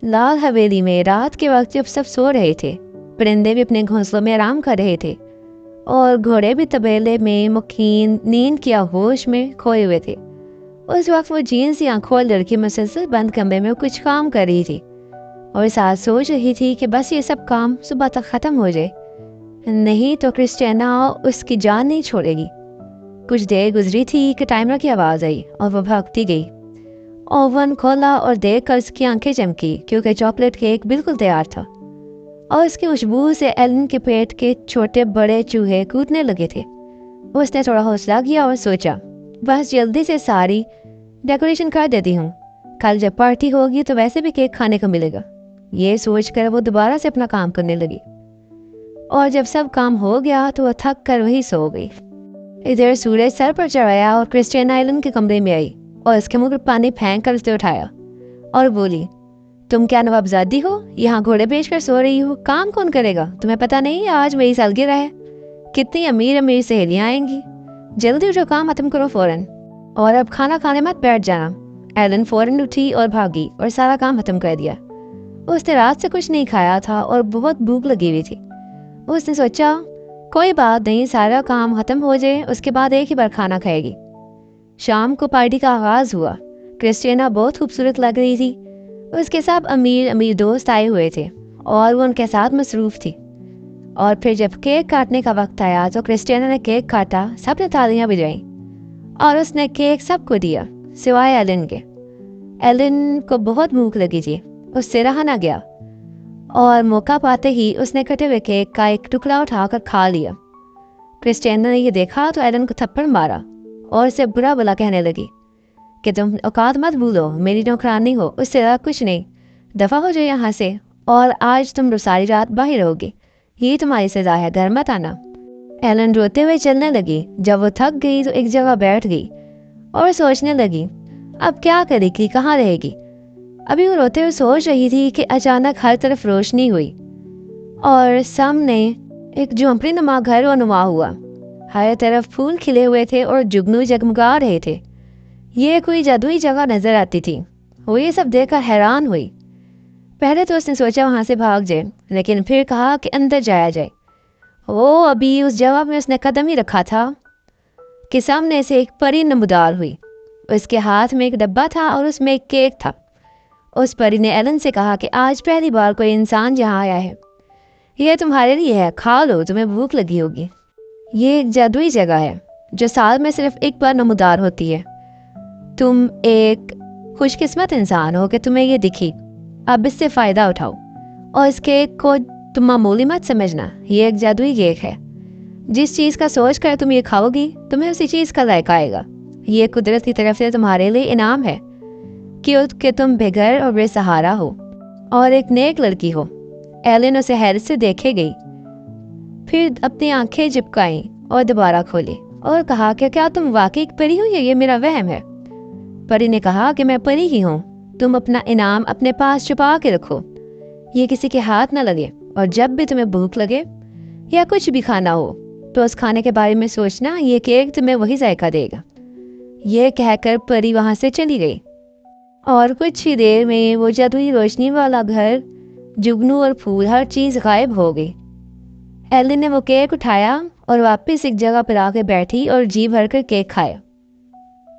لال حویلی میں رات کے وقت جب سب سو رہے تھے، پرندے بھی اپنے گھونسلوں میں آرام کر رہے تھے اور گھوڑے بھی طبیلے میں مکین نیند کیا ہوش میں کھوئے ہوئے تھے، اس وقت وہ جین سی آنکھوں اور لڑکی مسلسل بند کمرے میں کچھ کام کر رہی تھی اور ساتھ سوچ رہی تھی کہ بس یہ سب کام صبح تک ختم ہو جائے، نہیں تو کرسٹینا اس کی جان نہیں چھوڑے گی۔ کچھ دیر گزری تھی کہ ٹائمر کی آواز آئی اور وہ بھاگتی گئی۔ اوون کھولا اور دیکھ کر اس کی آنکھیں چمکی کیونکہ چاکلیٹ کیک بالکل تیار تھا اور اس کی خوشبو سے ایلن کے پیٹ کے چھوٹے بڑے چوہے کودنے لگے تھے۔ اس نے تھوڑا حوصلہ کیا اور سوچا بس جلدی سے ساری ڈیکوریشن کر دیتی ہوں، کل جب پارٹی ہوگی تو ویسے بھی کیک کھانے کو ملے گا۔ یہ سوچ کر وہ دوبارہ سے اپنا کام کرنے لگی اور جب سب کام ہو گیا تو وہ تھک کر وہی سو گئی۔ ادھر سورج سر پر چڑھایا اور کرسٹینا ایلن کے کمرے میں آئی اور اس کے منہ پر پانی پھینک کر اسے اٹھایا اور بولی، تم کیا نوابزادی ہو؟ یہاں گھوڑے بیچ کر سو رہی ہو؟ کام کون کرے گا؟ تمہیں پتہ نہیں آج میری سالگرہ ہے؟ کتنی امیر امیر سہیلیاں آئیں گی، جلدی اٹھو، کام ختم کرو فوراً، اور اب کھانا کھانے مت بیٹھ جانا۔ ایلن فوراً اٹھی اور بھاگی اور سارا کام ختم کر دیا۔ اس نے رات سے کچھ نہیں کھایا تھا اور بہت بھوک لگی ہوئی تھی۔ اس نے سوچا کوئی بات نہیں، سارا کام ختم ہو جائے اس کے بعد ایک ہی بار کھانا کھائے گی۔ شام کو پارٹی کا آغاز ہوا۔ کرسٹینا بہت خوبصورت لگ رہی تھی، اس کے سب امیر امیر دوست آئے ہوئے تھے اور وہ ان کے ساتھ مصروف تھی۔ اور پھر جب کیک کاٹنے کا وقت آیا تو کرسٹینا نے کیک کاٹا، سب نے تالیاں بجائیں اور اس نے کیک سب کو دیا سوائے ایلن کے۔ ایلن کو بہت بھوک لگی تھی، اس سے رہا نہ گیا اور موقع پاتے ہی اس نے کٹے ہوئے کیک کا ایک ٹکڑا اٹھا کر کھا لیا۔ کرسٹینا نے یہ دیکھا تو ایلن کو تھپڑ مارا اور اسے برا بلا کہنے لگی کہ تم اوقات مت بھولو، میری نوکرانی ہو، اس سے زیادہ کچھ نہیں، دفع ہو جائے یہاں سے، اور آج تم ساری رات باہر رہو گی، یہ تمہاری سزا ہے، گھر مت آنا۔ ایلن روتے ہوئے چلنے لگی۔ جب وہ تھک گئی تو ایک جگہ بیٹھ گئی اور سوچنے لگی اب کیا کرے گی، کہاں رہے گی۔ ابھی وہ روتے ہوئے سوچ رہی تھی کہ اچانک ہر طرف روشنی ہوئی اور سامنے ایک جھونپڑی نما گھر نما ہوا۔ ہر طرف پھول کھلے ہوئے تھے اور جگنو جگمگا رہے تھے۔ یہ کوئی جادوئی جگہ نظر آتی تھی۔ وہ یہ سب دیکھ کر حیران ہوئی۔ پہلے تو اس نے سوچا وہاں سے بھاگ جائے، لیکن پھر کہا کہ اندر جایا جائے۔ وہ ابھی اس جگہ میں اس نے قدم ہی رکھا تھا کہ سامنے سے ایک پری نمودار ہوئی۔ اس کے ہاتھ میں ایک ڈبہ تھا اور اس میں ایک کیک تھا۔ اس پری نے ایلن سے کہا کہ آج پہلی بار کوئی انسان یہاں آیا ہے، یہ تمہارے لیے ہے، کھا لو، تمہیں بھوک لگی ہوگی۔ یہ ایک جادوئی جگہ ہے جو سال میں صرف ایک بار نمودار ہوتی ہے۔ تم ایک خوش قسمت انسان ہو کہ تمہیں یہ دکھی، اب اس سے فائدہ اٹھاؤ اور اس کیک کو تم معمولی مت سمجھنا، یہ ایک جادوئی کیک ہے۔ جس چیز کا سوچ کر تم یہ کھاؤ گی تمہیں اسی چیز کا ذائقہ آئے گا۔ یہ قدرت کی طرف سے تمہارے لیے انعام ہے کہ تم بے گھر اور بے سہارا ہو اور ایک نیک لڑکی ہو۔ ایلن اسے حیرت سے دیکھے گئی، پھر اپنی آنکھیں جھپکائیں اور دوبارہ کھولی اور کہا کہ کیا تم واقعی ایک پری ہو یا یہ میرا وہم ہے؟ پری نے کہا کہ میں پری ہی ہوں، تم اپنا انعام اپنے پاس چھپا کے رکھو، یہ کسی کے ہاتھ نہ لگے، اور جب بھی تمہیں بھوک لگے یا کچھ بھی کھانا ہو تو اس کھانے کے بارے میں سوچنا، یہ کیک تمہیں وہی ذائقہ دے گا۔ یہ کہہ کر پری وہاں سے چلی گئی اور کچھ ہی دیر میں وہ جادوئی روشنی والا گھر، جگنو اور پھول، ہر چیز غائب ہو گئی۔ ایلن نے وہ کیک اٹھایا اور واپس ایک جگہ پر آ کے بیٹھی اور جی بھر کر کیک کھایا۔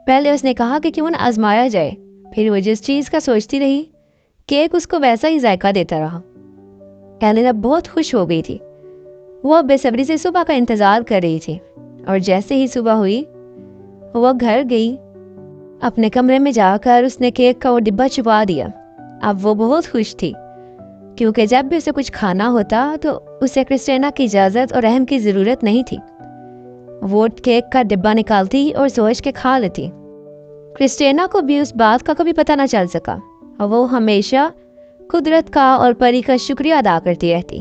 پہلے اس نے کہا کہ کیوں نہ آزمایا جائے، پھر وہ جس چیز کا سوچتی رہی کیک اس کو ویسا ہی ذائقہ دیتا رہا۔ ایلن اب بہت خوش ہو گئی تھی، وہ بے صبری سے صبح کا انتظار کر رہی تھی، اور جیسے ہی صبح ہوئی وہ گھر گئی۔ اپنے کمرے میں جا کر اس نے کیک کا وہ ڈبہ چھپا دیا۔ اب وہ بہت خوش تھی کیونکہ جب بھی اسے کچھ کھانا ہوتا تو اسے کرسٹینا کی اجازت اور رحم کی ضرورت نہیں تھی۔ وہ کیک کا ڈبہ نکالتی اور سوچ کے کھا لیتی۔ کرسٹینا کو بھی اس بات کا کبھی پتہ نہ چل سکا، اور وہ ہمیشہ قدرت کا اور پری کا شکریہ ادا کرتی رہتی۔